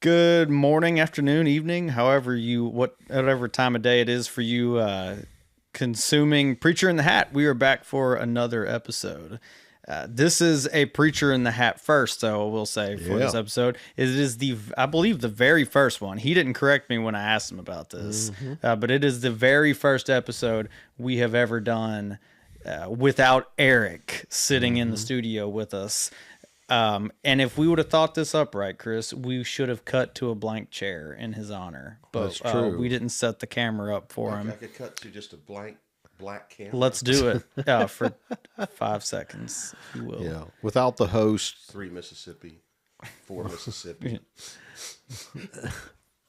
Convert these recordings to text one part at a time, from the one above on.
Good morning, afternoon, evening, whatever time of day it is for you consuming Preacher in the Hat. We are back for another episode. This is a Preacher in the Hat first, though, I will say, for this episode. It is I believe, the very first one. He didn't correct me when I asked him about this, but it is the very first episode we have ever done without Eric sitting in the studio with us. And if we would have thought this up right, Chris, we should have cut to a blank chair in his honor. But That's true. We didn't set the camera up for him. I could cut to just a blank black camera. Let's do it for 5 seconds, if you will. Yeah, without the host. 3 Mississippi, 4 Mississippi.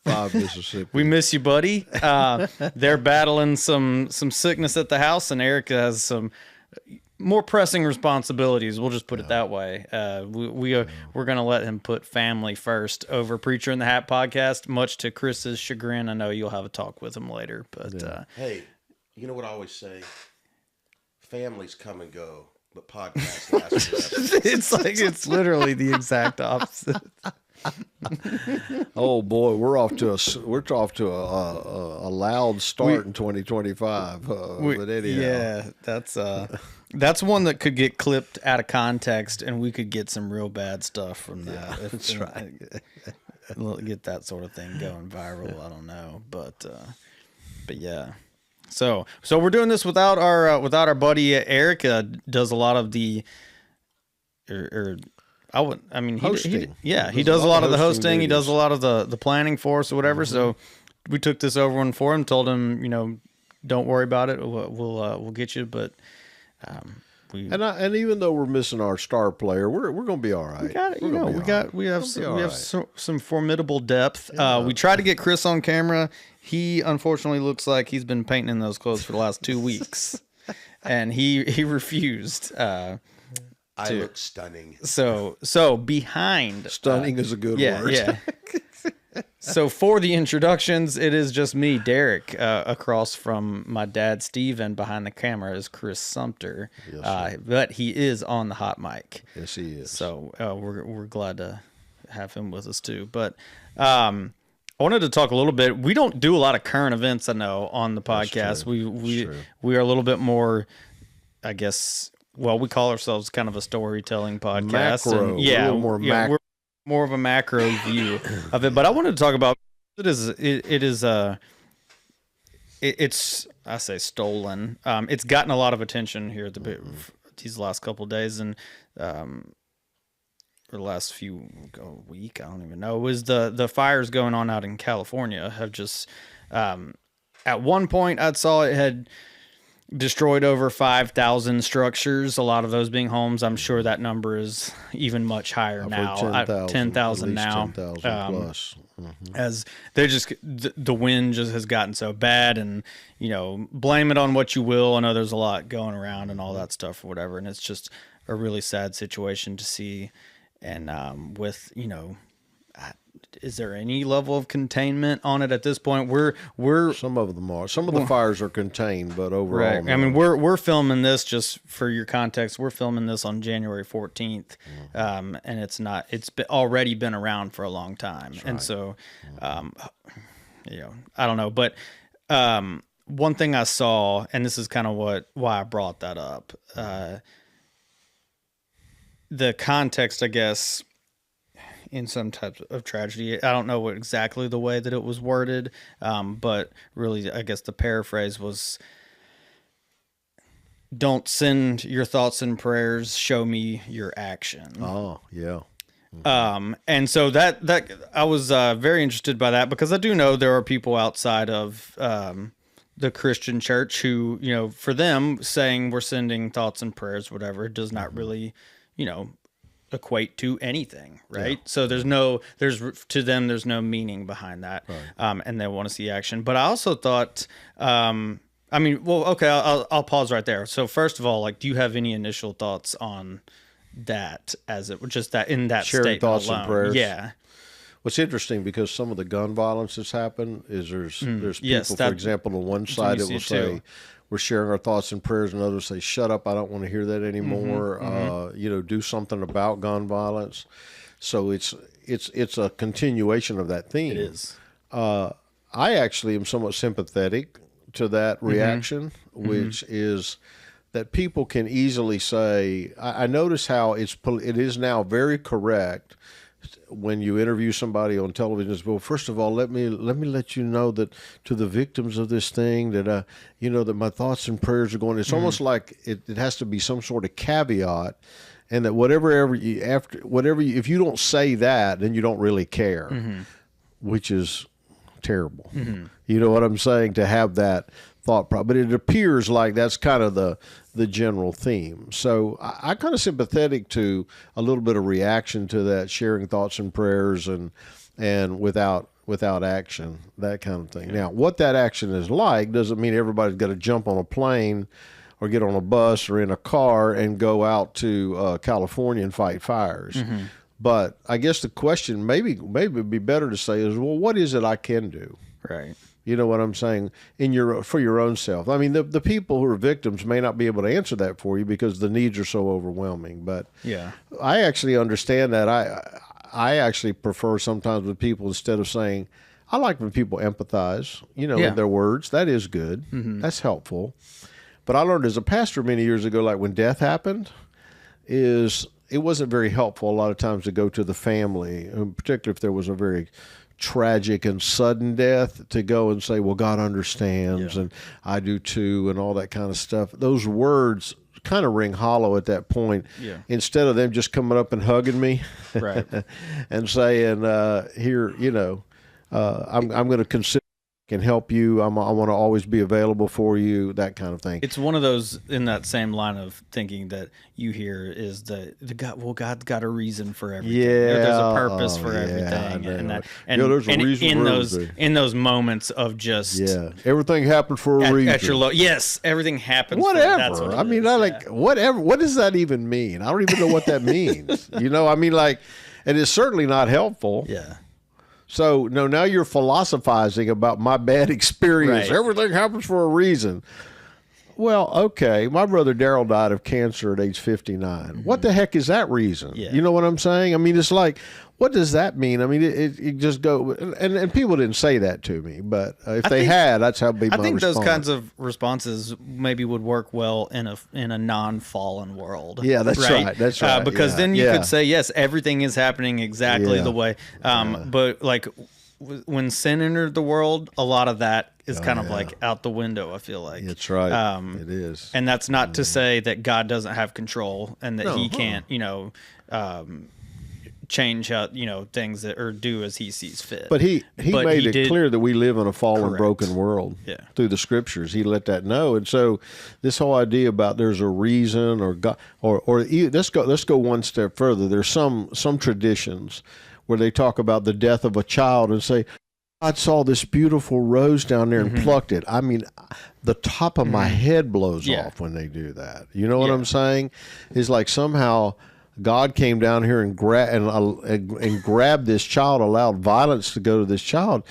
5 Mississippi. We miss you, buddy. They're battling some sickness at the house, and Eric has some more pressing responsibilities. We'll just put it that way. We're going to let him put family first over Preacher in the Hat podcast, much to Chris's chagrin. I know you'll have a talk with him later, but Hey, you know what I always say? Families come and go, but podcasts last forever. it's literally the exact opposite. Oh boy, we're off to a loud start in 2025. But anyhow, yeah, that's one that could get clipped out of context, and we could get some real bad stuff from that. Yeah, that's right. Get that sort of thing going viral. I don't know, but yeah. So we're doing this without our buddy Eric. Does a lot of the hosting. He does a lot of the hosting. He does a lot of the planning for us or whatever. So we took this over one for him. Told him, don't worry about it. We'll get you. But and even though we're missing our star player, we're going to be all right. We got it. We have some formidable depth. Yeah. We tried to get Chris on camera. He unfortunately looks like he's been painting in those clothes for the last 2 weeks, and he refused. I look stunning. So behind. Stunning is a good word. Yeah. So for the introductions, it is just me, Derek, across from my dad, Steve, and behind the camera is Chris Sumter. Yes, but he is on the hot mic. Yes, he is. So we're glad to have him with us too. But I wanted to talk a little bit. We don't do a lot of current events, I know, on the podcast. We are a little bit more, I guess. Well, we call ourselves kind of a storytelling podcast. Macro. We're more of a macro view of it. But I wanted to talk about it's I say stolen. It's gotten a lot of attention here at these last couple of days, and or the last week, I don't even know. It was the fires going on out in California have just at one point I saw it had destroyed over 5,000 structures, a lot of those being homes. I'm sure that number is even much higher now. 10,000 now. 10,000 plus. As they're just, the wind just has gotten so bad, and, blame it on what you will. I know there's a lot going around and all that stuff or whatever. And it's just a really sad situation to see. And with, is there any level of containment on it at this point? We're some of them are. Some of the fires are contained, but overall, right. No. I mean, we're filming this, just for your context. We're filming this on January 14th, and it's already been around for a long time. That's right. And so, I don't know, but one thing I saw, and this is kind of why I brought that up, the context, I guess, in some type of tragedy. I don't know exactly the way that it was worded, but really, I guess the paraphrase was, don't send your thoughts and prayers, show me your action. Oh, yeah. And so that I was very interested by that, because I do know there are people outside of the Christian church who, for them, saying we're sending thoughts and prayers, whatever, does not really, equate to anything, right? Yeah. So to them there's no meaning behind that, right. And they want to see action. But I also thought, I'll pause right there. So first of all, do you have any initial thoughts on that, as it just that in that sharing statement thoughts alone? And prayers? Yeah. What's interesting, because some of the gun violence that's happened is there's people, for example, on one side that will say, we're sharing our thoughts and prayers, and others say, shut up, I don't want to hear that anymore. Do something about gun violence. So it's a continuation of that theme. It is. I actually am somewhat sympathetic to that reaction, which is that people can easily say, I notice how it is now very correct when you interview somebody on television. Well, first of all, let me let you know that to the victims of this thing that that my thoughts and prayers are going. It's almost like it has to be some sort of caveat, and that if you don't say that, then you don't really care, which is terrible. You know what I'm saying? To have that thought problem, but it appears like that's kind of the general theme. So I kind of sympathetic to a little bit of reaction to that, sharing thoughts and prayers and without action, that kind of thing. Yeah. Now, what that action is like doesn't mean everybody's got to jump on a plane or get on a bus or in a car and go out to California and fight fires. But I guess the question maybe it'd be better to say is, well, what is it I can do? Right. You know what I'm saying? For your own self. I mean, the people who are victims may not be able to answer that for you because the needs are so overwhelming. But yeah, I actually understand that. I actually prefer sometimes with people, instead of saying, I like when people empathize, in their words. That is good. That's helpful. But I learned as a pastor many years ago, like when death happened, it wasn't very helpful a lot of times to go to the family, particularly if there was a very tragic and sudden death, to go and say, well, God understands, and I do too, and all that kind of stuff. Those words kind of ring hollow at that point. Instead of them just coming up and hugging me, right, and saying, here, I'm going to consider and help you. I want to always be available for you, that kind of thing. It's one of those, in that same line of thinking that you hear, is the God. Well, God's got a reason for everything. There's a purpose for everything, and there's a reason in those moments of just everything happened for a reason. At your everything happens. Whatever. That's what I mean, whatever. What does that even mean? I don't even know what that means. I mean, and it's certainly not helpful. Yeah. So, no, now you're philosophizing about my bad experience. Right. Everything happens for a reason. Well, okay, my brother Daryl died of cancer at age 59. What the heck is that reason? Yeah. You know what I'm saying? I mean, it's like, what does that mean? I mean, it just go, and people didn't say that to me, but if they had, that's how people. I think those kinds of responses maybe would work well in a non-fallen world. Yeah, that's right. That's right. Because then you could say, yes, everything is happening exactly the way. But like when sin entered the world, a lot of that is kind of like out the window, I feel like. That's right. It is. And that's not to say that God doesn't have control and that he can't, change how things that or do as he sees fit. But he made it clear that we live in a fallen, broken world. Yeah. Through the scriptures, he let that know. And so this whole idea about there's a reason or God, or let's go one step further. There's some traditions where they talk about the death of a child and say, God saw this beautiful rose down there and plucked it. I mean, the top of my head blows off when they do that. You know what I'm saying? It's like somehow God came down here and grabbed this child, allowed violence to go to this child.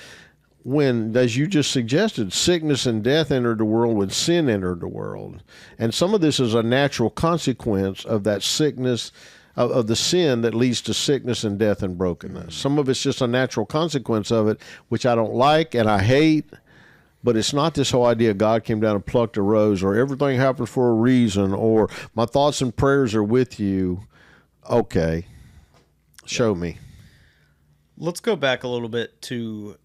When, as you just suggested, sickness and death entered the world when sin entered the world. And some of this is a natural consequence of that sickness, of the sin that leads to sickness and death and brokenness. Some of it's just a natural consequence of it, which I don't like and I hate. But it's not this whole idea God came down and plucked a rose, or everything happens for a reason, or my thoughts and prayers are with you. Okay, show me. Let's go back a little bit to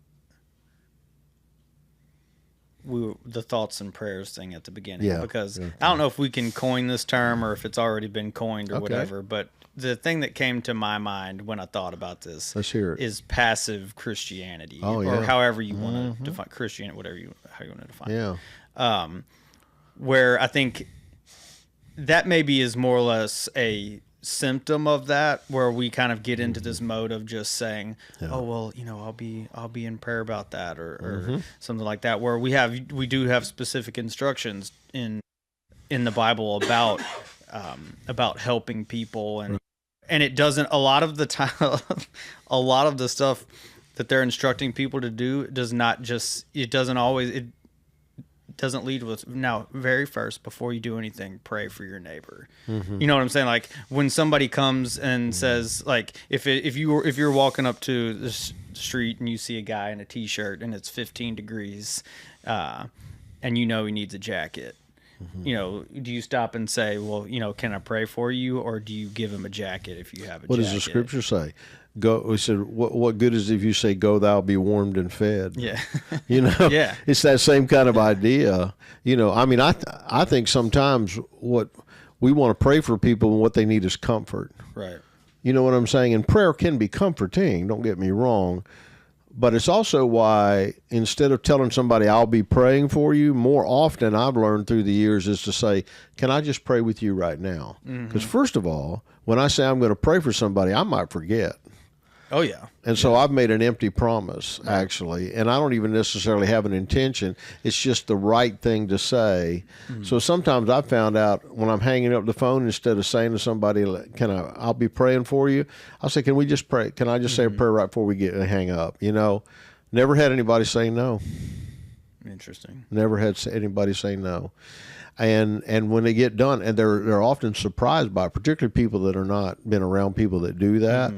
the thoughts and prayers thing at the beginning, because I don't know if we can coin this term or if it's already been coined or whatever, but the thing that came to my mind when I thought about this is passive Christianity, or however you want to define Christianity, how you want to define it. Where I think that maybe is more or less a symptom of that, where we kind of get into this mode of just saying, oh well, I'll be in prayer about that, or something like that, where we do have specific instructions in the Bible about helping people, and it doesn't, a lot of the time, a lot of the stuff that they're instructing people to do doesn't always doesn't lead with now very first before you do anything, pray for your neighbor. You know what I'm saying? Like when somebody comes and says, like if you're walking up to the street and you see a guy in a t-shirt and it's 15 degrees, and you know he needs a jacket. You know, do you stop and say, well, you know, can I pray for you, or do you give him a jacket if you have a jacket? What does the scripture say? Go. We said, what good is it if you say, "Go, thou be warmed and fed"? Yeah. You know. Yeah. It's that same kind of idea. You know, I mean, I think sometimes what we want to pray for people and what they need is comfort. Right. You know what I'm saying? And prayer can be comforting. Don't get me wrong. But it's also why instead of telling somebody I'll be praying for you, more often I've learned through the years is to say, can I just pray with you right now? Because first of all, when I say I'm going to pray for somebody, I might forget. Oh, yeah. And so I've made an empty promise, actually, and I don't even necessarily have an intention. It's just the right thing to say. So sometimes I found out when I'm hanging up the phone, instead of saying to somebody, I'll be praying for you, I'll say, can we just pray? Can I just say a prayer right before we hang up? You know, never had anybody say no. Interesting. Never had anybody say no. And when they get done, and they're often surprised by it, particularly people that are not been around people that do that.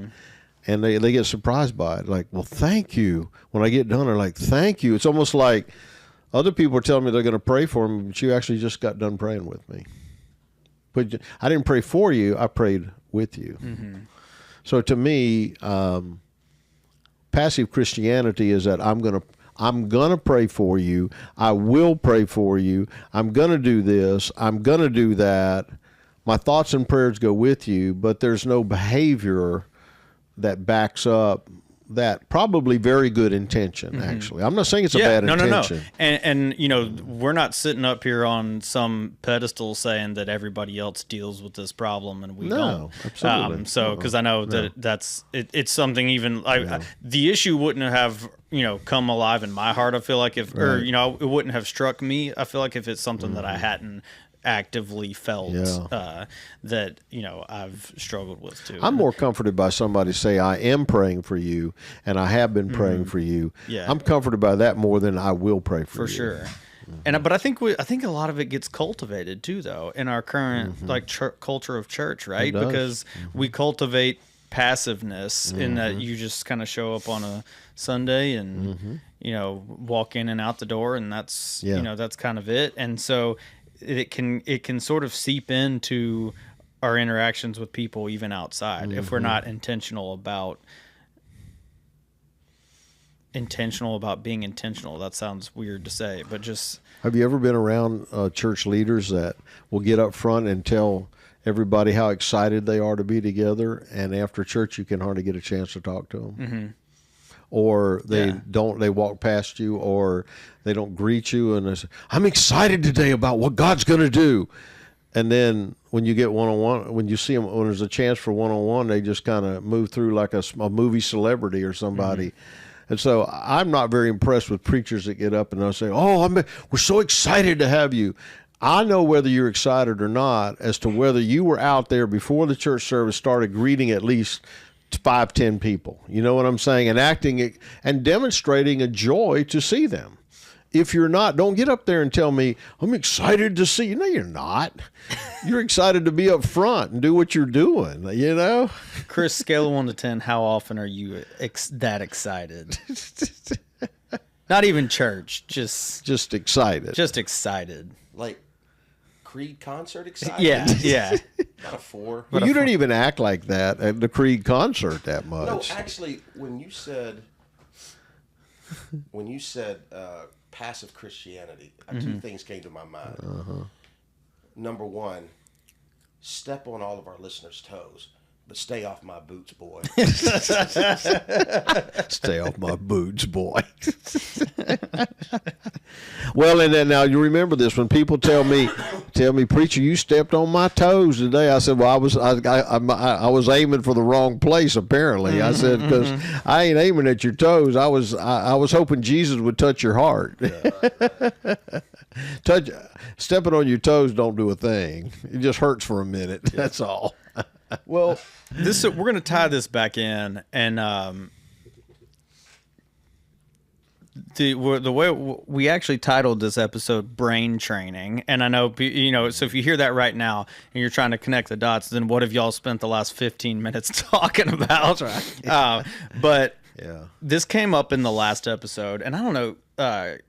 And they get surprised by it, like, well, thank you. When I get done, they're like, thank you. It's almost like other people are telling me they're going to pray for me, but you actually just got done praying with me. But I didn't pray for you, I prayed with you. So to me, passive Christianity is that I'm gonna pray for you. I will pray for you. I'm gonna do this. I'm gonna do that. My thoughts and prayers go with you, but there's no behavior that backs up that probably very good intention, actually. I'm not saying it's a bad intention. No. And, you know, we're not sitting up here on some pedestal saying that everybody else deals with this problem and we don't. Absolutely. Because I know that it's something even, the issue wouldn't have, you know, come alive in my heart, I feel like, or, you know, it wouldn't have struck me, I feel like, if it's something that I hadn't actively felt that, you know, I've struggled with too. I'm more comforted by somebody say I am praying for you and I have been praying for you. Yeah. I'm comforted by that more than I will pray for you. For sure. But I think a lot of it gets cultivated too, though, in our current culture of church, right? Because we cultivate passiveness in that you just kind of show up on a Sunday and you know, walk in and out the door, and that's you know, that's kind of it. And so it can sort of seep into our interactions with people even outside if we're not intentional about being intentional. That sounds weird to say, but just... Have you ever been around church leaders that will get up front and tell everybody how excited they are to be together, and after church you can hardly get a chance to talk to them? Or they walk past you, or they don't greet you, and they say, I'm excited today about what God's going to do. And then when you get one-on-one, when you see them, when there's a chance for one-on-one, they just kind of move through like a movie celebrity or somebody. And so I'm not very impressed with preachers that get up and they'll say, we're so excited to have you. I know whether you're excited or not as to whether you were out there before the church service started greeting at least 5-10 people. You know what I'm saying? And acting and demonstrating a joy to see them. If you're not, don't get up there and tell me, I'm excited to see you. No, you're not. You're excited to be up front and do what you're doing, you know? Chris, scale of 1 to 10, how often are you that excited? Not even church, just excited. Just excited. Like Creed concert excited? Yeah. Not a 4. Well, you didn't even act like that at the Creed concert that much. No, actually, when you said passive Christianity, 2 things came to my mind. Number 1, step on all of our listeners' toes, but stay off my boots, boy. Stay off my boots, boy. Well, and then now you remember this when people tell me, preacher, you stepped on my toes today. I said, well, I was aiming for the wrong place. Apparently, I said, because I ain't aiming at your toes. I was hoping Jesus would touch your heart. Stepping on your toes don't do a thing. It just hurts for a minute. That's all. Well, we're going to tie this back in, and the way we actually titled this episode "Brain Training," and I know so if you hear that right now and you're trying to connect the dots, then what have y'all spent the last 15 minutes talking about? That's right. But Yeah. this came up in the last episode, and I don't know,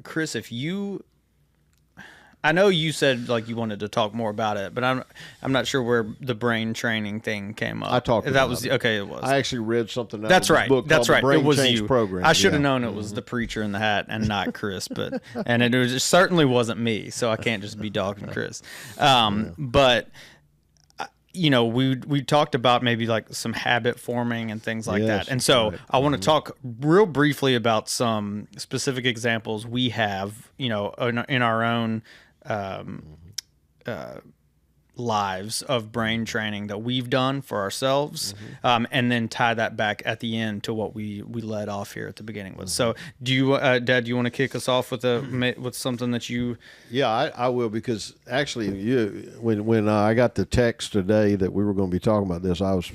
Chris, I know you said like you wanted to talk more about it, but I'm not sure where the brain training thing came up. I talked about it. Okay, it was. I actually read something out That's of this right. book That's called right. The Brain It was Change you. Program. I should have known it was the preacher in the hat and not Chris, but it certainly wasn't me, so I can't just be dogging Chris. But we talked about maybe like some habit forming and things like that. And so I want to talk real briefly about some specific examples we have, in our own lives of brain training that we've done for ourselves, and then tie that back at the end to what we led off here at the beginning with. So do you, Dad, do you want to kick us off with something that you... Yeah, I will, because actually when I got the text today that we were going to be talking about this, I was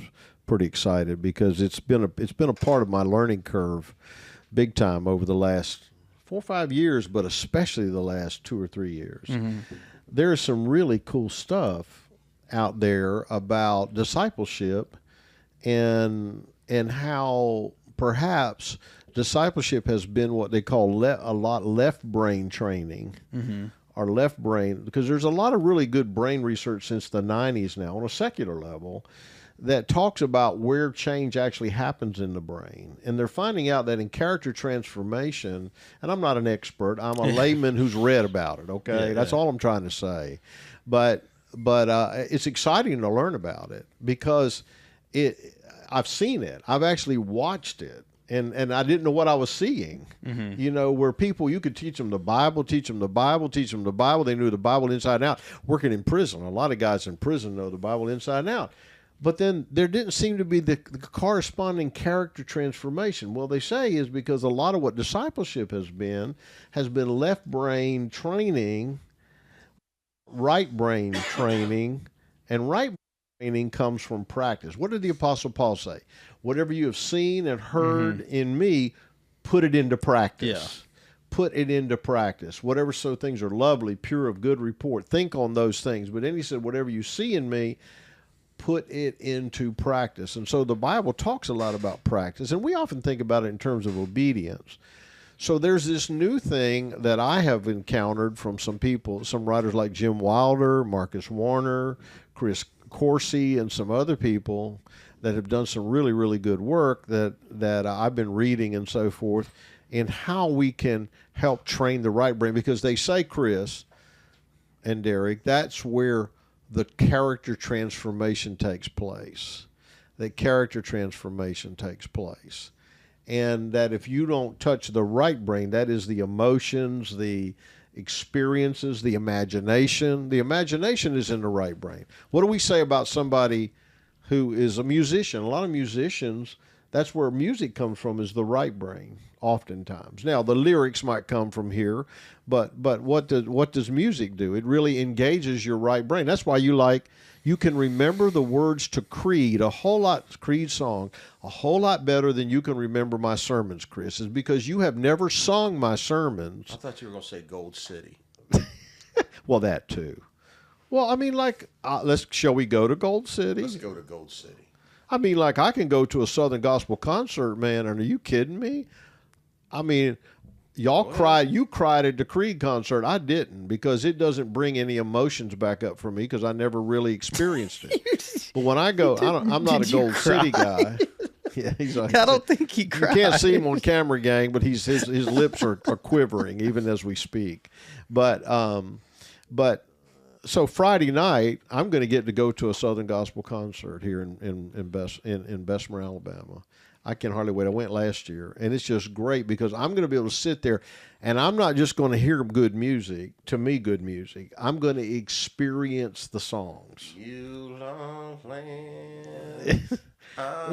pretty excited because it's been a part of my learning curve big time over the last 4 or 5 years, but especially the last 2 or 3 years. There's some really cool stuff out there about discipleship and how perhaps discipleship has been what they call a lot left brain training, or left brain, because there's a lot of really good brain research since the 90s now on a secular level that talks about where change actually happens in the brain. And they're finding out that in character transformation, and I'm not an expert, I'm a layman who's read about it, okay? That's all I'm trying to say. But it's exciting to learn about it because I've seen it. I've actually watched it. And I didn't know what I was seeing, where people, you could teach them the Bible, teach them the Bible. They knew the Bible inside and out. Working in prison, a lot of guys in prison know the Bible inside and out. But then there didn't seem to be the corresponding character transformation. Well, they say is because a lot of what discipleship has been left brain training, right brain training, and right brain training comes from practice. What did the Apostle Paul say? Whatever you have seen and heard in me, put it into practice. Yeah. Put it into practice. Whatever so things are lovely, pure, of good report, think on those things. But then he said, whatever you see in me, put it into practice. And so the Bible talks a lot about practice, and we often think about it in terms of obedience. So there's this new thing that I have encountered from some people, some writers like Jim Wilder, Marcus Warner, Chris Corsi, and some other people that have done some really, really good work that I've been reading and so forth, in how we can help train the right brain. Because they say, Chris and Derek, that's where the character transformation takes place. That character transformation takes place. And that if you don't touch the right brain, that is the emotions, the experiences, the imagination. The imagination is in the right brain. What do we say about somebody who is a musician? A lot of musicians, that's where music comes from, is the right brain, oftentimes. Now, the lyrics might come from here, but what does music do? It really engages your right brain. That's why you can remember the words to Creed song, a whole lot better than you can remember my sermons, Chris, is because you have never sung my sermons. I thought you were going to say Gold City. Well, that too. Well, I mean, shall we go to Gold City? Let's go to Gold City. I mean, I can go to a Southern Gospel concert, man, and are you kidding me? I mean, you cried at the Creed concert. I didn't, because it doesn't bring any emotions back up for me because I never really experienced it. But when I go, I'm not a Gold City guy. Yeah, he's like, I don't think he cried. You can't see him on camera, gang, but his lips are quivering even as we speak. But so Friday night, I'm going to get to go to a Southern Gospel concert here in Bessemer, Alabama. I can hardly wait. I went last year, and it's just great because I'm going to be able to sit there, and I'm not just going to hear good music. To me, good music. I'm going to experience the songs. You long land.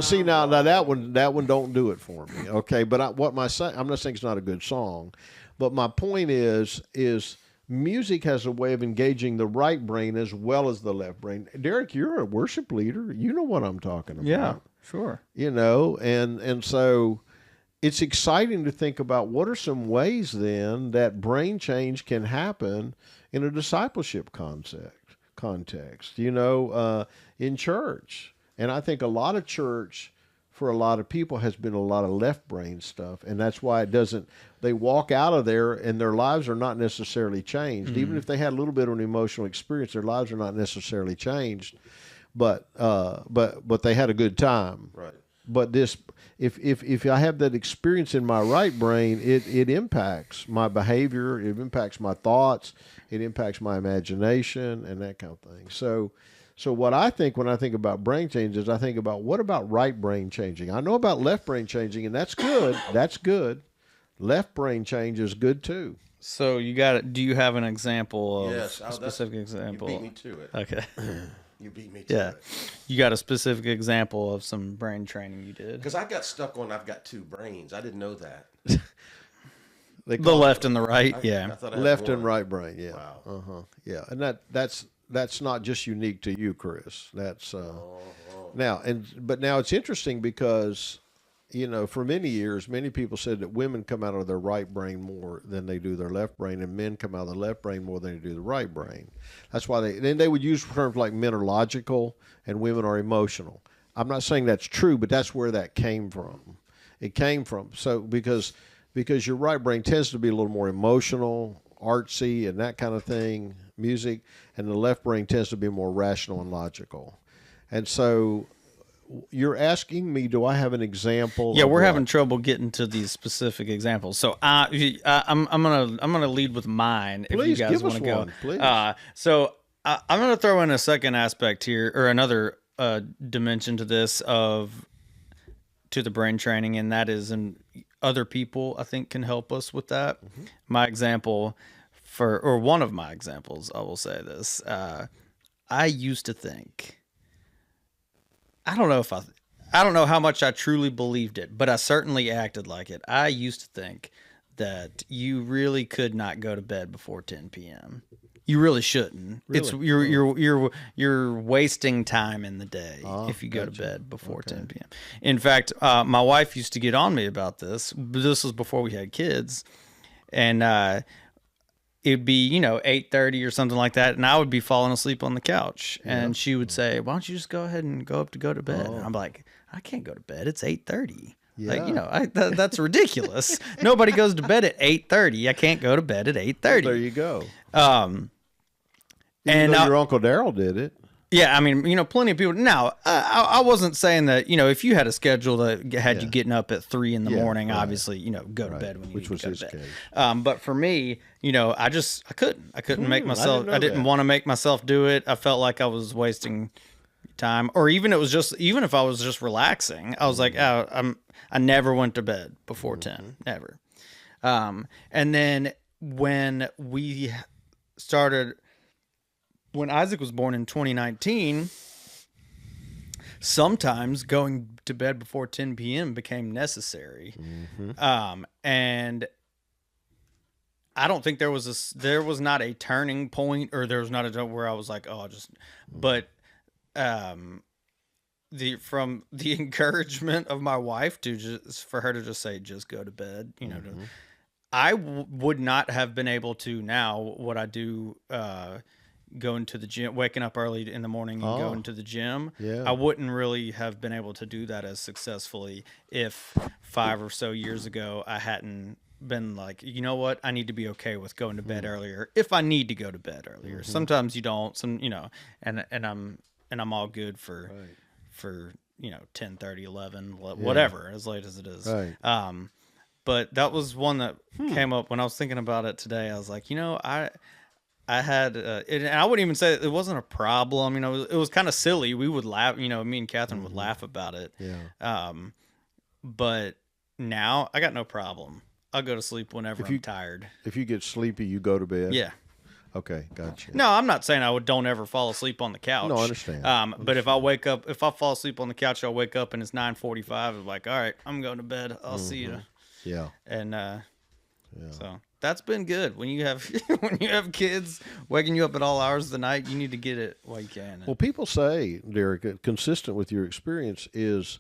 See, now that one don't do it for me. Okay, but I'm not saying it's not a good song, but my point is music has a way of engaging the right brain as well as the left brain. Derek, you're a worship leader. You know what I'm talking about. Yeah, sure. And so it's exciting to think about what are some ways then that brain change can happen in a discipleship context, in church. And I think a lot of church for a lot of people has been a lot of left brain stuff. And that's why they walk out of there and their lives are not necessarily changed. Even if they had a little bit of an emotional experience, their lives are not necessarily changed, but they had a good time. Right. But if I have that experience in my right brain, it impacts my behavior, it impacts my thoughts, it impacts my imagination and that kind of thing. So what I think when I think about brain change is I think about what about right brain changing? I know about left brain changing, and that's good. That's good. Left brain change is good too. So do you have an example of a specific example? You beat me to it. Okay. You beat me to it. You got a specific example of some brain training you did? Because I got stuck on I've got two brains. I didn't know that. The left and the right, I thought I had left one. and right brain, yeah. Wow. Yeah. And that's not just unique to you, Chris. That's now it's interesting because for many years, many people said that women come out of their right brain more than they do their left brain, and men come out of the left brain more than they do the right brain. That's why they would use terms like men are logical and women are emotional. I'm not saying that's true, but that's where that came from. It came from because your right brain tends to be a little more emotional, artsy, and that kind of thing, music, and the left brain tends to be more rational and logical. And so you're asking me, do I have an example? Yeah, we're having trouble getting to these specific examples. So I'm gonna lead with mine. Please, if you guys want to go. Please. So I'm gonna throw in a second aspect here, or another dimension to this to the brain training, and that is other people I think can help us with that. Mm-hmm. My example one of my examples, I will say this. I used to think. I don't know how much I truly believed it, but I certainly acted like it. I used to think that you really could not go to bed before 10 p.m. You really shouldn't. Really? You're wasting time in the day if you go to bed before 10 p.m. In fact, my wife used to get on me about this. This was before we had kids, and it'd be 8:30 or something like that, and I would be falling asleep on the couch, and she would say, "Why don't you just go ahead and go to bed?" And I'm like, "I can't go to bed. It's 8:30. Yeah. That's ridiculous. Nobody goes to bed at 8:30. I can't go to bed at 8:30." There you go. And your Uncle Darryl did it. Yeah, I mean, plenty of people. Now, I wasn't saying that, if you had a schedule that had you getting up at 3 in the morning, right. obviously, go to bed when you Which need to go was to his bed. case. But for me, I couldn't make myself, I didn't that. want to make myself do it. I felt like I was wasting time, or even if I was just relaxing, I was like, I never went to bed before 10, never. And then when Isaac was born in 2019, sometimes going to bed before 10 p.m. became necessary. Mm-hmm. And I don't think there was not a turning point, or there was not a where I was like, but from the encouragement of my wife for her to just say, just go to bed, Mm-hmm. I would not have been able to now what I do, going to the gym, waking up early in the morning and going to the gym. Yeah. I wouldn't really have been able to do that as successfully if 5 or so years ago I hadn't been like, you know what, I need to be okay with going to bed earlier if I need to go to bed earlier. Mm-hmm. Sometimes you don't, and I'm all good for 10:30, 11, whatever, as late as it is. Right. But that was one that came up when I was thinking about it today. I was like, I had, and I wouldn't even say it wasn't a problem. It was kind of silly. We would laugh, me and Catherine would laugh about it. Yeah. But now I got no problem. I'll go to sleep whenever I'm tired. If you get sleepy, you go to bed? Yeah. Okay, gotcha. No, I'm not saying don't ever fall asleep on the couch. No, I understand. But if I fall asleep on the couch, I'll wake up and it's 9:45. I'm like, all right, I'm going to bed. I'll see you. Yeah. And so that's been good. When you have kids waking you up at all hours of the night, you need to get it while you can. Well, people say, Derek, consistent with your experience, is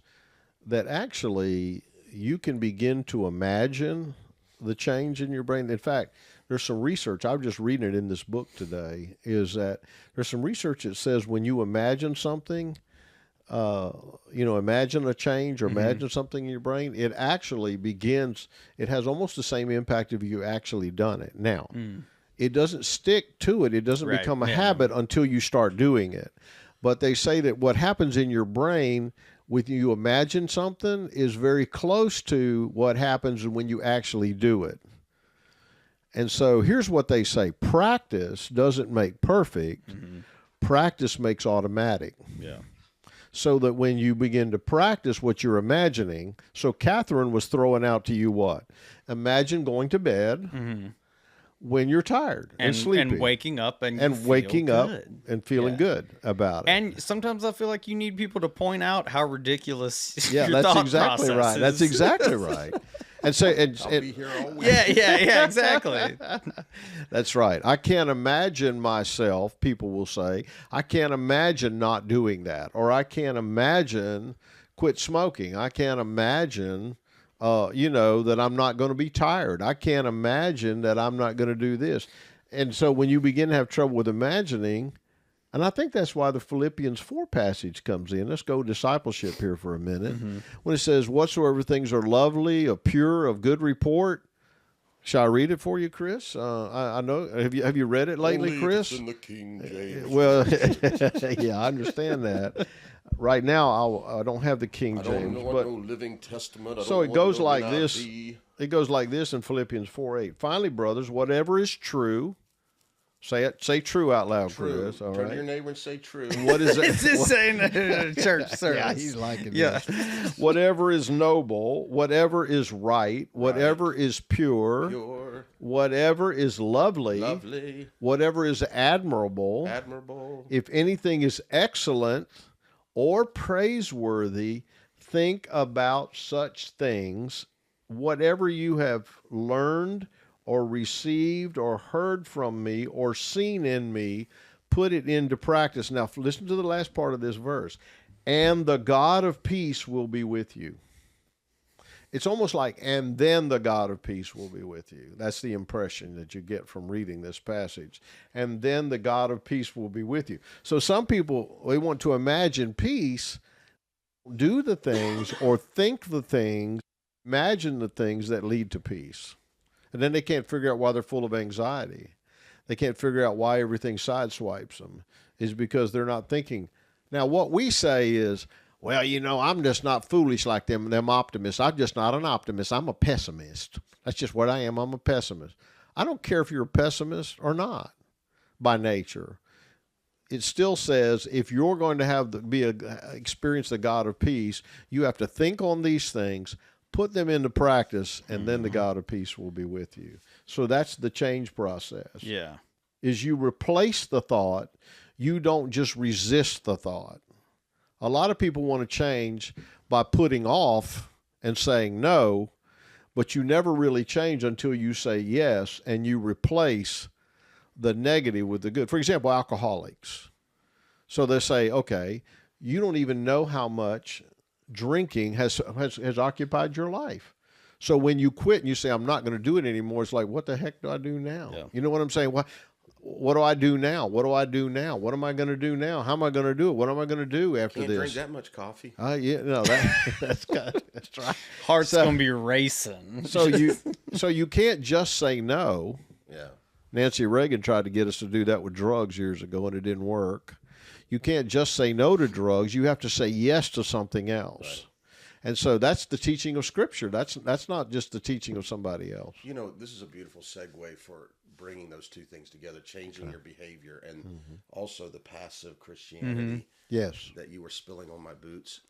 that actually you can begin to imagine the change in your brain. In fact, there's some research, I'm just reading it in this book today, is that there's some research that says when you imagine something, imagine a change or imagine something in your brain, it actually begins, it has almost the same impact if you actually done it. Now, it doesn't stick to it. It doesn't become a habit until you start doing it. But they say that what happens in your brain when you imagine something is very close to what happens when you actually do it. And so here's what they say. Practice doesn't make perfect. Practice makes automatic. Yeah. So that when you begin to practice what you're imagining, so Catherine was throwing out to you what? Imagine going to bed when you're tired and sleepy. And waking up and waking up and feeling good about it. And sometimes I feel like you need people to point out how ridiculous your that's thought exactly process right. is. That's exactly right. And so, I'll be here all week. Yeah, exactly. That's right. I can't imagine myself, people will say, I can't imagine not doing that. Or I can't imagine quit smoking. I can't imagine, that I'm not going to be tired. I can't imagine that I'm not going to do this. And so when you begin to have trouble with imagining, and I think that's why the Philippians 4 passage comes in. Let's go discipleship here for a minute. When it says, whatsoever things are lovely, of pure, of good report. Shall I read it for you, Chris? I know. Have you read it lately, Only Chris? it's in the King James. Well, yeah, I understand that. Right now, I don't have the King I James. don't want no Living Testament. So it goes like this. It goes like this in Philippians 4:8. Finally, brothers, whatever is true. Say it. Say true out loud, True. Chris. All Turn right. to your neighbor and say true. What is it? It's just saying church service. Yeah, he's liking this. Whatever is noble, whatever is right, whatever is pure, whatever is lovely, whatever is admirable, if anything is excellent or praiseworthy, think about such things. Whatever you have learned or received or heard from me or seen in me, put it into practice. Now, listen to the last part of this verse. And the God of peace will be with you. It's almost like, and then the God of peace will be with you. That's the impression that you get from reading this passage. And then the God of peace will be with you. So some people, they want to imagine peace, do the things or think the things, imagine the things that lead to peace. And then they can't figure out why they're full of anxiety. They can't figure out why everything sideswipes them. Is because they're not thinking. Now, what we say is, well, I'm just not foolish like them optimists. I'm just not an optimist. I'm a pessimist. That's just what I am. I'm a pessimist. I don't care if you're a pessimist or not by nature. It still says if you're going to experience the God of peace, you have to think on these things, put them into practice, and then the God of peace will be with you. So that's the change process. Yeah. Is you replace the thought. You don't just resist the thought. A lot of people want to change by putting off and saying no, but you never really change until you say yes and you replace the negative with the good. For example, alcoholics. So they say, okay, you don't even know how much drinking has occupied your life. So when you quit and you say, I'm not going to do it anymore, it's like, what the heck do I do now? Yeah. You know what I'm saying? What do I do now? What do I do now? What am I going to do now? How am I going to do it? What am I going to do after Can't this? drink that much coffee. Yeah, no, that's right. Heart's going to be racing. So you can't just say no. Yeah. Nancy Reagan tried to get us to do that with drugs years ago, and it didn't work. You can't just say no to drugs. You have to say yes to something else. Right. And so that's the teaching of Scripture. That's not just the teaching of somebody else. This is a beautiful segue for bringing those two things together, changing your behavior and also the passive Christianity yes, that you were spilling on my boots.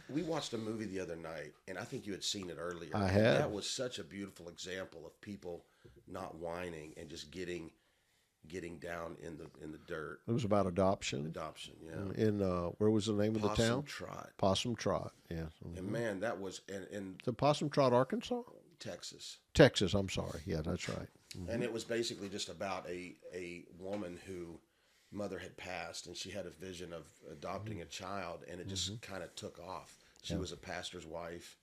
We watched a movie the other night, and I think you had seen it earlier. I had. That was such a beautiful example of people not whining and just getting down in the dirt. It was about adoption. Adoption, yeah. In where was the name of the town? Possum Trot. Yeah. And man, that was in the Possum Trot, Arkansas, Texas. I'm sorry. Yeah, that's right. And it was basically just about a woman who mother had passed, and she had a vision of adopting a child, and it just kind of took off. She was a pastor's wife,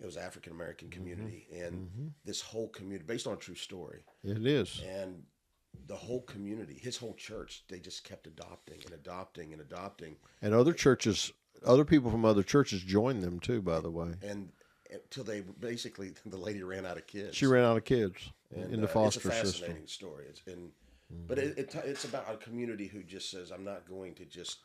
It was African American community, and this whole community, based on a true story, It is. and the whole community, his whole church, they just kept adopting and adopting and adopting, And other churches, other people from other churches joined them too, by the way. and until they basically the lady ran out of kids. She ran out of kids And, in the foster it's a system. fascinating story. But it's about a community who just says, I'm not going to just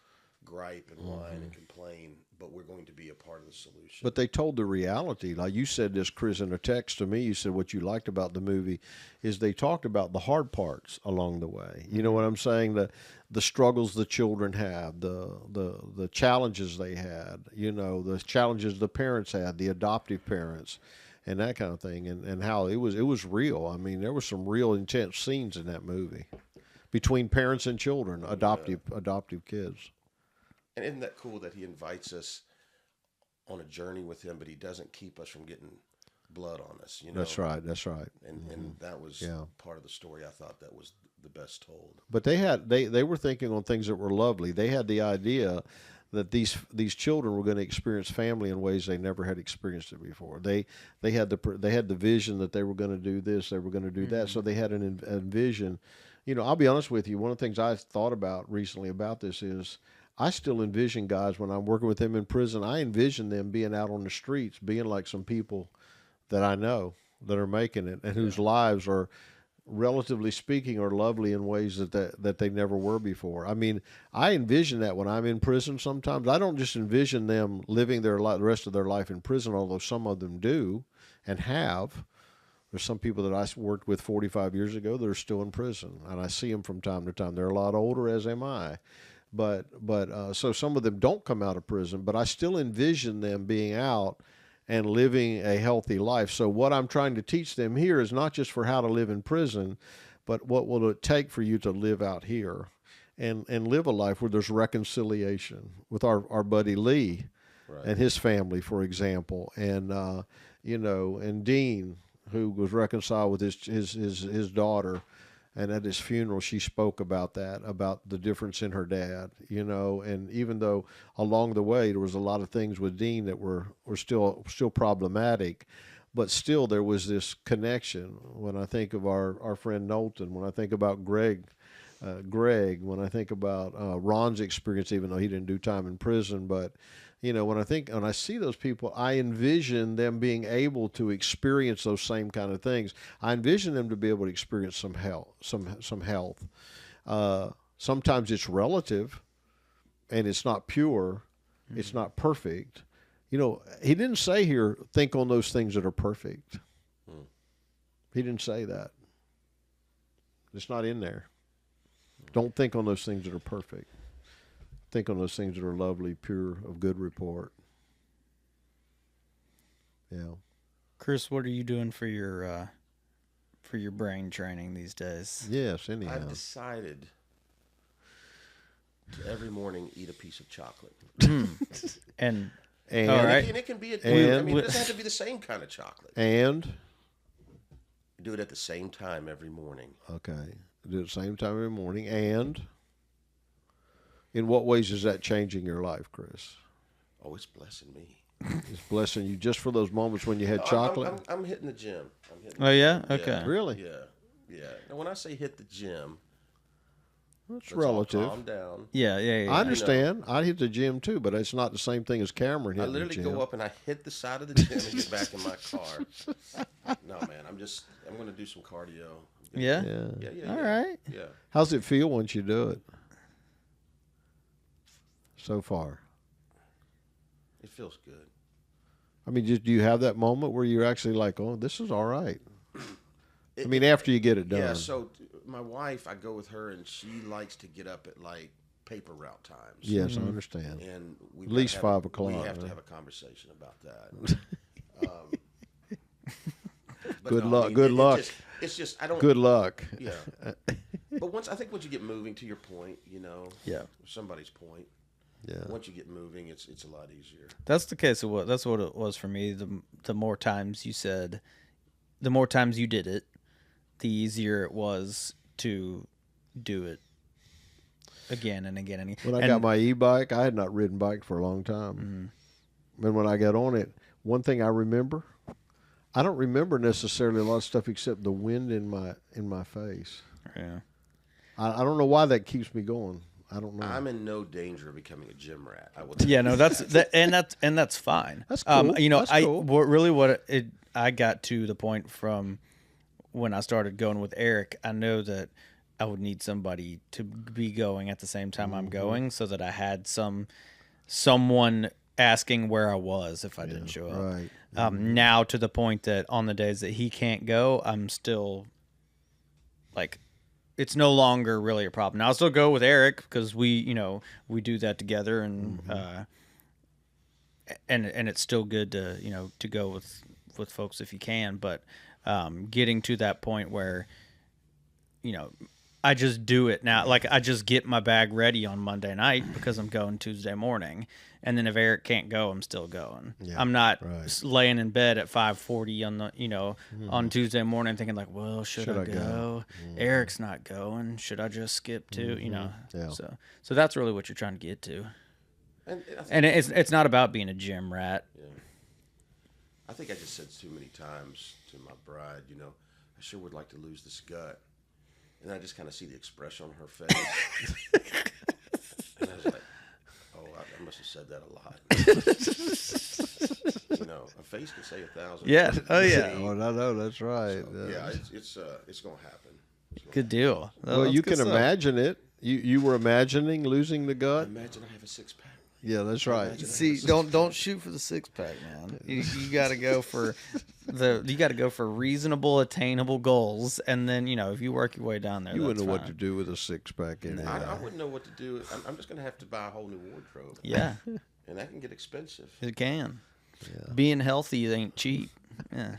gripe and whine and complain, but we're going to be a part of the solution. But they told the reality. Like you said this, Chris, in a text to me, you said what you liked about the movie is they talked about the hard parts along the way. You know what I'm saying? The struggles the children have, the challenges they had, you know, the challenges the parents had, the adoptive parents, and that kind of thing, and how it was real. I mean, there was some real intense scenes in that movie between parents and children, adoptive kids. And isn't that cool that he invites us on a journey with him, but he doesn't keep us from getting blood on us, you know? That's right. That's right. And that was part of the story. I thought that was the best told. But they were thinking on things that were lovely. They had the idea that these children were going to experience family in ways they never had experienced it before. They had the vision that they were going to do this, they were going to do that. So they had a vision. You know, I'll be honest with you. One of the things I thought about recently about this is I still envision guys when I'm working with them in prison. I envision them being out on the streets, being like some people that I know that are making it and whose lives are, relatively speaking, are lovely in ways that they never were before. I mean, I envision that when I'm in prison sometimes. I don't just envision them living the rest of their life in prison, although some of them do and have. There's some people that I worked with 45 years ago that are still in prison, and I see them from time to time. They're a lot older, as am I. But so some of them don't come out of prison, but I still envision them being out and living a healthy life. So what I'm trying to teach them here is not just for how to live in prison, but what will it take for you to live out here and live a life where there's reconciliation with our buddy Lee and his family, for example, and you know, and Dean, who was reconciled with his daughter. And at his funeral, she spoke about that, about the difference in her dad, you know. And even though along the way there was a lot of things with Dean that were still problematic, but still there was this connection. When I think of our friend Knowlton, when I think about Greg, when I think about Ron's experience, even though he didn't do time in prison, but you know, when I see those people, I envision them being able to experience those same kind of things. I envision them to be able to experience some health. Sometimes it's relative, and it's not pure. Mm-hmm. It's not perfect. You know, he didn't say here, think on those things that are perfect. Mm. He didn't say that. It's not in there. Don't think on those things that are perfect. Think on those things that are lovely, pure, of good report. Yeah. Chris, what are you doing for your brain training these days? Yes, anyhow. I've decided to every morning eat a piece of chocolate. and all right. And it can be it doesn't have to be the same kind of chocolate. And do it at the same time every morning. Okay. Do it at the same time every morning. And in what ways is that changing your life, Chris? Oh, it's blessing me. It's blessing you just for those moments when you had chocolate? I'm hitting the gym. Yeah? Okay. Yeah. Really? Yeah. Now, when I say hit the gym, it's relative. Calm down. Yeah. I understand. You know, I hit the gym too, but it's not the same thing as Cameron hitting the gym. I literally go up and I hit the side of the gym and get back in my car. No, man, I'm going to do some cardio. Yeah? Yeah. All right. Yeah. How's it feel once you do it? So far? It feels good. I mean, do you have that moment where you're actually like, oh, this is all right? After you get it done. Yeah, so my wife, I go with her, and she likes to get up at, like, paper route times. Yes, I understand. And at least 5 o'clock. We have to have a conversance about that. Good luck. It's just, I don't. Good luck. Yeah. But once you get moving, to your point, you know. Yeah. Somebody's point. Yeah. Once you get moving, it's a lot easier. That's the case of that's what it was for me. The more times you said, the more times you did it, the easier it was to do it again and again and again. When I got my e-bike, I had not ridden bike for a long time. Mm-hmm. And when I got on it, one thing I remember, I don't remember necessarily a lot of stuff except the wind in my face. Yeah. I don't know why that keeps me going. I don't know. I'm in no danger of becoming a gym rat. I will. Yeah, no, that's fine. That's cool. You know, That's cool. I got to the point from when I started going with Eric. I know that I would need somebody to be going at the same time I'm going, so that I had someone asking where I was if I didn't show up. Right. Now to the point that on the days that he can't go, I'm still like, it's no longer really a problem. Now I'll still go with Eric because we do that together, and and it's still good to to go with folks if you can. But getting to that point where I just do it now. Like, I just get my bag ready on Monday night because I'm going Tuesday morning. And then if Eric can't go, I'm still going. Yeah, I'm not right. laying in bed at 5:40 on the on Tuesday morning thinking like, well, should I go? Eric's not going. Should I just skip too? Yeah. So that's really what you're trying to get to. And it's not about being a gym rat. Yeah. I think I just said too many times to my bride, I sure would like to lose this gut. And I just kind of see the expression on her face. And I was like, oh, I must have said that a lot. A face can say 1,000. Yeah. Oh, yeah. Oh, no, that's right. So, yeah, it's going to happen. Good deal. Well, you can imagine it. You were imagining losing the gut? Imagine I have a six-pack. Yeah, that's right. See, don't shoot for the 6-pack, man. You got to go for reasonable, attainable goals, and then if you work your way down there, You wouldn't know fine. what to do with a 6-pack in I wouldn't know what to do. I'm just going to have to buy a whole new wardrobe. Yeah, And that can get expensive. it can. Yeah. Being healthy ain't cheap. Yeah.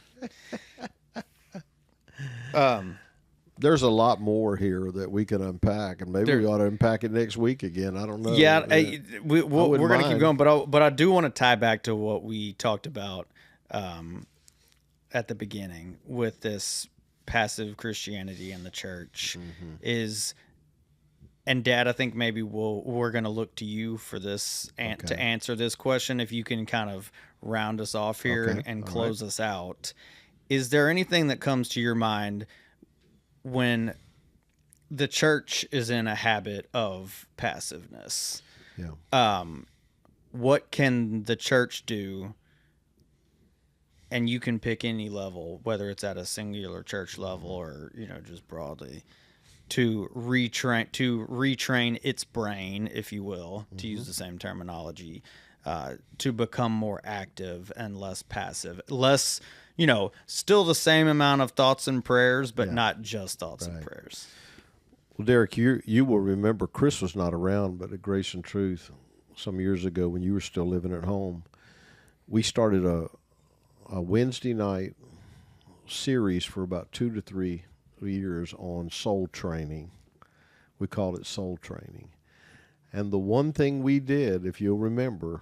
There's a lot more here that we can unpack, and maybe we ought to unpack it next week again. I don't know. Yeah, we're going to keep going, but I do want to tie back to what we talked about at the beginning with this passive Christianity in the church and Dad, I think maybe we're going to look to you for this to answer this question. If you can kind of round us off here and close us out. Is there anything that comes to your mind when the church is in a habit of passiveness? Yeah. What can the church do? And you can pick any level, whether it's at a singular church level or just broadly, to retrain its brain, if you will, to use the same terminology, to become more active and less passive, less. Still the same amount of thoughts and prayers, but not just thoughts and prayers. Well, Derek, you will remember Chris was not around, but at Grace and Truth some years ago when you were still living at home, we started a Wednesday night series for about 2 to 3 years on soul training. We called it soul training. And the one thing we did, if you'll remember,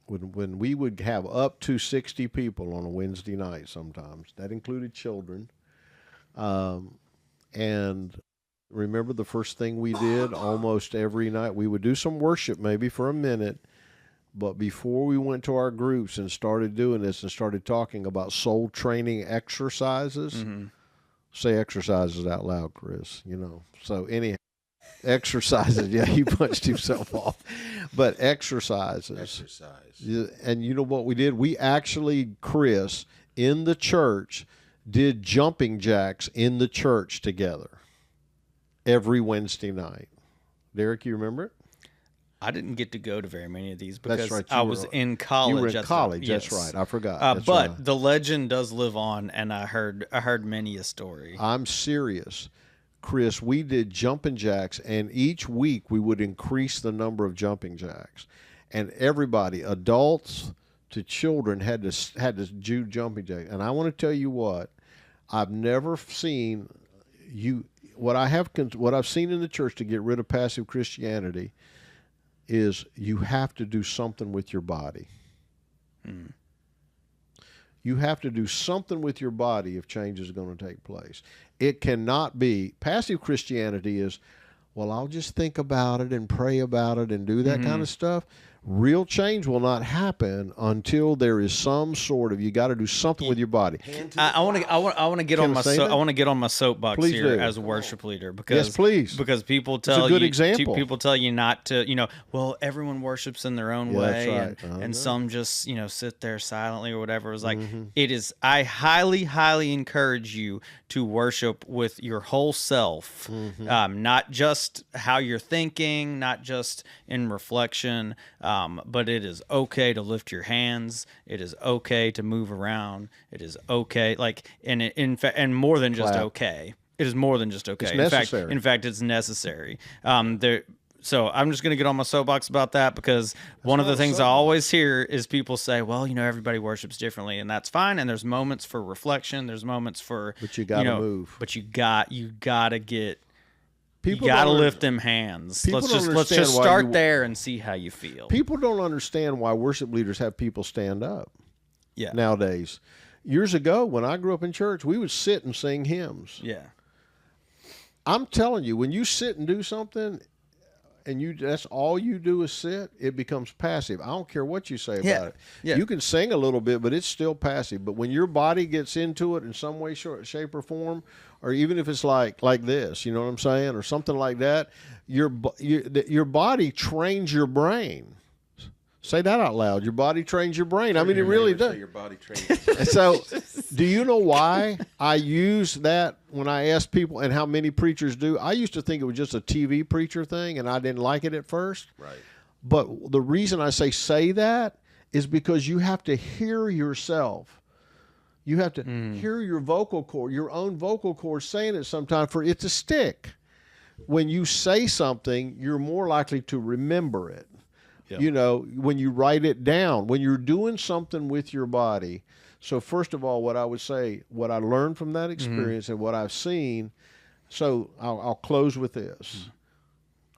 when we would have up to 60 people on a Wednesday night sometimes, that included children. And remember the first thing we did almost every night? We would do some worship maybe for a minute, but before we went to our groups and started doing this and started talking about soul training exercises, say exercises out loud, Chris, So anyhow. Exercises, yeah, he punched himself off. But exercises. And you know what we did? We actually, Chris, in the church, did jumping jacks in the church together every Wednesday night. Derek, you remember it? I didn't get to go to very many of these because That's right, I was in college. You were in college, that's right. I forgot. But right. The legend does live on, and I heard many a story. I'm serious. Chris, we did jumping jacks, and each week we would increase the number of jumping jacks. And everybody, adults to children, had to do jumping jacks. And I want to tell you what, I've never seen what I've seen in the church to get rid of passive Christianity is you have to do something with your body. You have to do something with your body if change is going to take place. It cannot be, passive Christianity is, well, I'll just think about it and pray about it and do that kind of stuff. real change will not happen until there is some sort of, you got to do something with your body. I want to get on my I want to get on my soapbox Please here do. as a worship leader because Yes, please. because people a tell good you example. people tell you not to, well, everyone worships in their own Yeah, way, that's right. and some just sit there silently or whatever. It was like Mm-hmm. it is. I highly encourage you to worship with your whole self, Mm-hmm. not just how you're thinking, not just in reflection, but it is okay to lift your hands. It is okay to move around. It is okay, in fact, and more than just Clap. okay. It is more than just okay. It's necessary. In fact, it's necessary. So I'm just going to get on my soapbox about that because one of the things I always hear is people say, well, everybody worships differently, and that's fine. And there's moments for reflection. There's moments for, But you got to move. But you got to get, People you got to don't lift them hands. People Let's don't just understand why start you- there and see how you feel. People don't understand why worship leaders have people stand up Yeah. nowadays. Years ago, when I grew up in church, we would sit and sing hymns. Yeah. I'm telling you, when you sit and do something and that's all you do is sit, it becomes passive. I don't care what you say about it. Yeah. You can sing a little bit, but it's still passive. But when your body gets into it in some way, shape, or form, or even if it's like this, you know what I'm saying, or something like that, your body trains your brain. Say that out loud. Your body trains your brain. I mean, it really does. Your body trains. And so, do you know why I use that when I ask people, and how many preachers do? I used to think it was just a TV preacher thing, and I didn't like it at first. Right. But the reason I say that is because you have to hear yourself. You have to hear your vocal cord, your own vocal cord saying it sometimes for it to stick. When you say something, you're more likely to remember it. Yep. When you write it down, when you're doing something with your body. So first of all, what I would say, what I learned from that experience and what I've seen, so I'll close with this.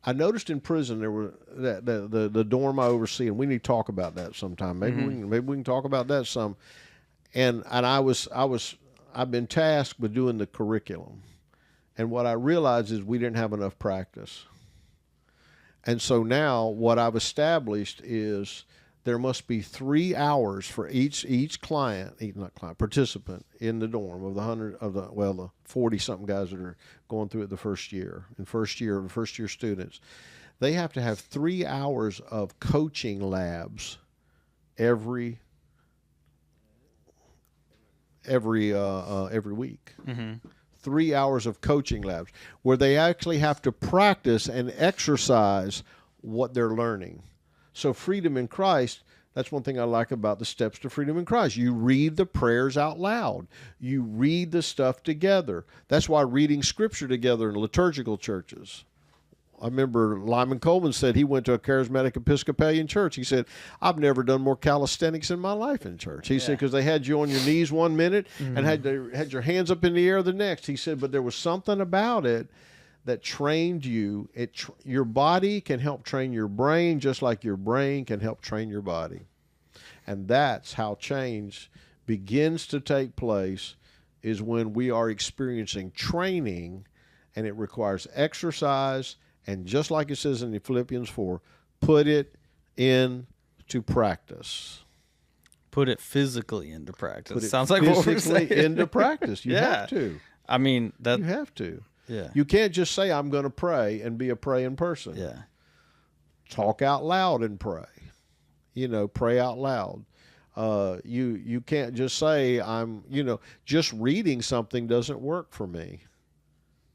I noticed in prison there were the dorm I oversee, and we need to talk about that sometime. Maybe we can talk about that some. And I've been tasked with doing the curriculum, and what I realized is we didn't have enough practice. And so now what I've established is there must be 3 hours for each participant in the dorm of the 40 something guys that are going through it the first year students. They have to have 3 hours of coaching labs every week. 3 hours of coaching labs where they actually have to practice and exercise what they're learning. So freedom in Christ, that's one thing I like about the steps to freedom in Christ. You read the prayers out loud. You read the stuff together. That's why reading scripture together in liturgical churches. I remember Lyman Coleman said he went to a charismatic Episcopalian church. He said, I've never done more calisthenics in my life in church. He said, because they had you on your knees 1 minute and had your hands up in the air the next. He said, but there was something about it that trained you. Your body can help train your brain just like your brain can help train your body. And that's how change begins to take place, is when we are experiencing training, and it requires exercise. And just like it says in Philippians 4, put it into practice. Put it physically into practice. Put it Sounds like what we're saying. physically into practice. You have to. I mean, You have to. Yeah. You can't just say, I'm going to pray and be a praying person. Yeah. Talk out loud and pray. Pray out loud. You can't just say, just reading something doesn't work for me.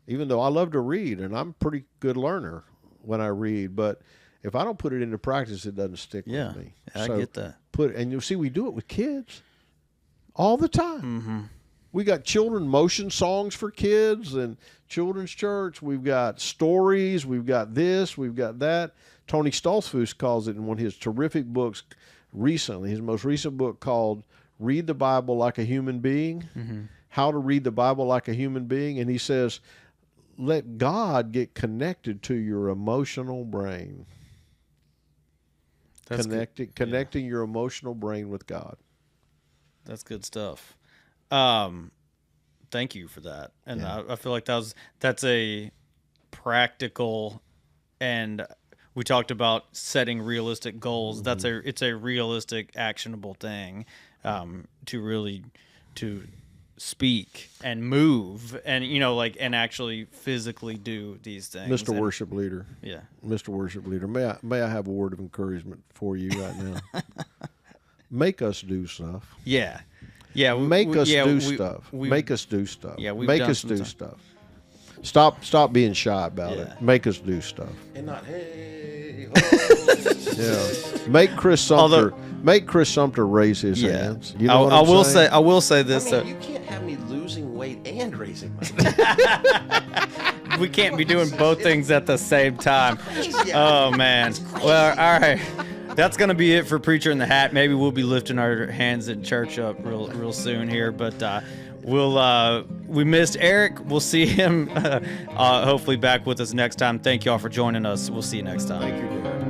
Even though I love to read, and I'm a pretty good learner when I read, but if I don't put it into practice, it doesn't stick with me. I get that. And you'll see we do it with kids all the time. Mm-hmm. We got children motion songs for kids and children's church. We've got stories. We've got this. We've got that. Tony Stoltzfus calls it in one of his terrific books recently, his most recent book called Read the Bible Like a Human Being, How to Read the Bible Like a Human Being. And he says, let God get connected to your emotional brain. Connecting your emotional brain with God. That's good stuff. Thank you for that. And I feel like that's a practical, and we talked about setting realistic goals. It's a realistic, actionable thing to really speak and move and and actually physically do these things. Mr. Worship Leader. Yeah. Mr. Worship Leader, may I have a word of encouragement for you right now? Make us do stuff. Yeah. Make us do stuff. Make us do stuff. Yeah, make us do stuff. Stop being shy about it. Make us do stuff. And not hey. Yeah. Make Chris Sumter raise his hands. You know I will say this. I mean, you can't have me losing weight and raising my hand. We can't be doing both things at the same time. Oh man. Well, all right. That's gonna be it for Preacher in the Hat. Maybe we'll be lifting our hands in church up real soon here, but we missed Eric. We'll see him hopefully back with us next time. Thank you all for joining us. We'll see you next time. Thank you, Darren.